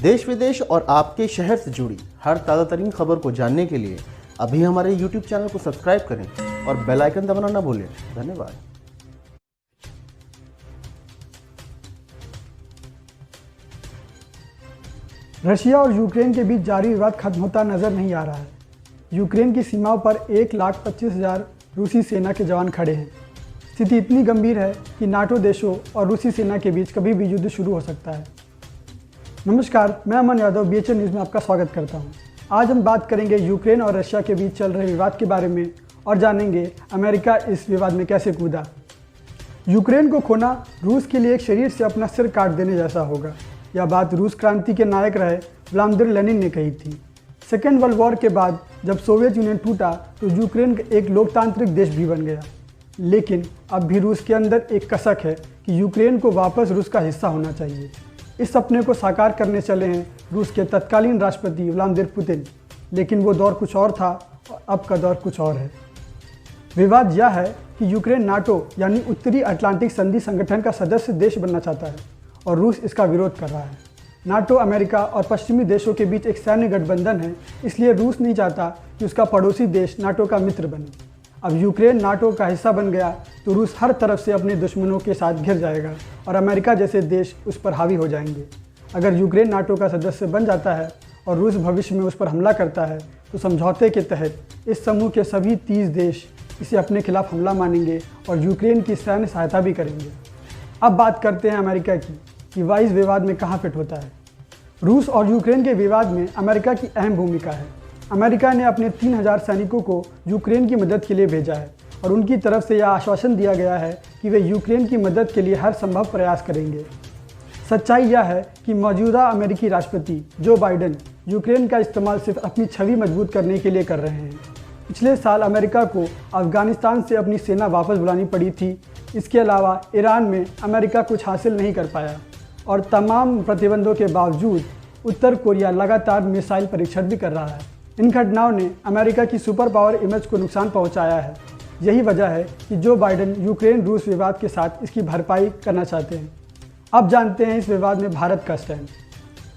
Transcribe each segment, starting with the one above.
देश विदेश और आपके शहर से जुड़ी हर ताज़ा तरीन खबर को जानने के लिए अभी हमारे YouTube चैनल को सब्सक्राइब करें और बेल आइकन दबाना ना भूलें। धन्यवाद। रशिया और यूक्रेन के बीच जारी विवाद खत्म होता नजर नहीं आ रहा है। यूक्रेन की सीमाओं पर 1,25,000 रूसी सेना के जवान खड़े हैं। स्थिति इतनी गंभीर है कि नाटो देशों और रूसी सेना के बीच कभी भी युद्ध शुरू हो सकता है। नमस्कार, मैं अमन यादव BHN न्यूज़ में आपका स्वागत करता हूं। आज हम बात करेंगे यूक्रेन और रशिया के बीच चल रहे विवाद के बारे में और जानेंगे अमेरिका इस विवाद में कैसे कूदा। यूक्रेन को खोना रूस के लिए एक शरीर से अपना सिर काट देने जैसा होगा। यह बात रूस क्रांति के नायक रहे व्लादिमीर लेनिन ने कही थी। सेकेंड वर्ल्ड वॉर के बाद जब सोवियत यूनियन टूटा तो यूक्रेन एक लोकतांत्रिक देश भी बन गया, लेकिन अब भी रूस के अंदर एक कसक है कि यूक्रेन को वापस रूस का हिस्सा होना चाहिए। इस सपने को साकार करने चले हैं रूस के तत्कालीन राष्ट्रपति व्लादिमीर पुतिन, लेकिन वो दौर कुछ और था और अब का दौर कुछ और है। विवाद यह है कि यूक्रेन नाटो यानी उत्तरी अटलांटिक संधि संगठन का सदस्य देश बनना चाहता है और रूस इसका विरोध कर रहा है। नाटो अमेरिका और पश्चिमी देशों के बीच एक सैन्य गठबंधन है, इसलिए रूस नहीं चाहता कि उसका पड़ोसी देश नाटो का मित्र बने। अब यूक्रेन नाटो का हिस्सा बन गया तो रूस हर तरफ से अपने दुश्मनों के साथ घिर जाएगा और अमेरिका जैसे देश उस पर हावी हो जाएंगे। अगर यूक्रेन नाटो का सदस्य बन जाता है और रूस भविष्य में उस पर हमला करता है तो समझौते के तहत इस समूह के सभी 30 देश इसे अपने खिलाफ हमला मानेंगे और यूक्रेन की सैन्य सहायता भी करेंगे। अब बात करते हैं अमेरिका की कि वह इस विवाद में कहाँ फिट होता है। रूस और यूक्रेन के विवाद में अमेरिका की अहम भूमिका है। अमेरिका ने अपने 3,000 सैनिकों को यूक्रेन की मदद के लिए भेजा है और उनकी तरफ से यह आश्वासन दिया गया है कि वे यूक्रेन की मदद के लिए हर संभव प्रयास करेंगे। सच्चाई यह है कि मौजूदा अमेरिकी राष्ट्रपति जो बाइडेन यूक्रेन का इस्तेमाल सिर्फ अपनी छवि मजबूत करने के लिए कर रहे हैं। पिछले साल अमेरिका को अफगानिस्तान से अपनी सेना वापस बुलानी पड़ी थी। इसके अलावा ईरान में अमेरिका कुछ हासिल नहीं कर पाया और तमाम प्रतिबंधों के बावजूद उत्तर कोरिया लगातार मिसाइल परीक्षण भी कर रहा है। इन घटनाओं ने अमेरिका की सुपर पावर इमेज को नुकसान पहुंचाया है। यही वजह है कि जो बाइडेन यूक्रेन रूस विवाद के साथ इसकी भरपाई करना चाहते हैं। अब जानते हैं इस विवाद में भारत का स्टैंड।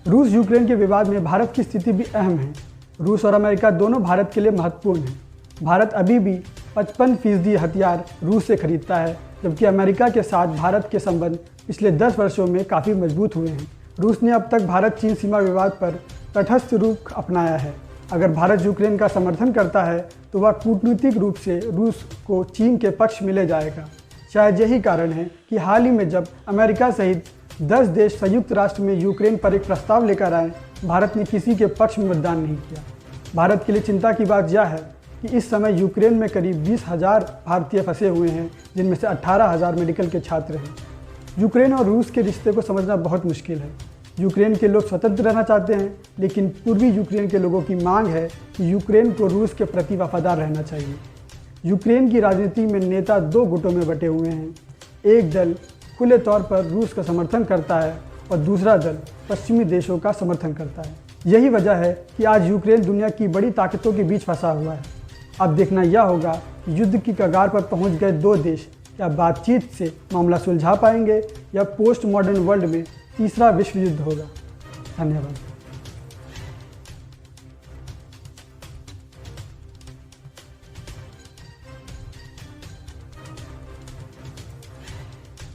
रूस यूक्रेन के विवाद में भारत की स्थिति भी अहम है। रूस और अमेरिका दोनों भारत के लिए महत्वपूर्ण हैं। भारत अभी भी 55% हथियार रूस से खरीदता है, जबकि अमेरिका के साथ भारत के संबंध पिछले 10 वर्षों में काफ़ी मजबूत हुए हैं। रूस ने अब तक भारत चीन सीमा विवाद पर तटस्थ रुख अपनाया है। अगर भारत यूक्रेन का समर्थन करता है तो वह कूटनीतिक रूप से रूस को चीन के पक्ष में ले जाएगा। शायद यही कारण है कि हाल ही में जब अमेरिका सहित 10 देश संयुक्त राष्ट्र में यूक्रेन पर एक प्रस्ताव लेकर आए, भारत ने किसी के पक्ष में मतदान नहीं किया। भारत के लिए चिंता की बात यह है कि इस समय यूक्रेन में करीब 20,000 भारतीय फंसे हुए हैं, जिनमें से 18,000 मेडिकल के छात्र हैं। यूक्रेन और रूस के रिश्ते को समझना बहुत मुश्किल है। यूक्रेन के लोग स्वतंत्र रहना चाहते हैं, लेकिन पूर्वी यूक्रेन के लोगों की मांग है कि यूक्रेन को रूस के प्रति वफादार रहना चाहिए। यूक्रेन की राजनीति में नेता 2 गुटों में बटे हुए हैं। एक दल खुले तौर पर रूस का समर्थन करता है और दूसरा दल पश्चिमी देशों का समर्थन करता है। यही वजह है कि आज यूक्रेन दुनिया की बड़ी ताकतों के बीच फंसा हुआ है। अब देखना यह होगा कि युद्ध की कगार पर पहुंच गए 2 देश या बातचीत से मामला सुलझा पाएंगे या पोस्ट मॉडर्न वर्ल्ड में तीसरा विश्व युद्ध होगा। धन्यवाद।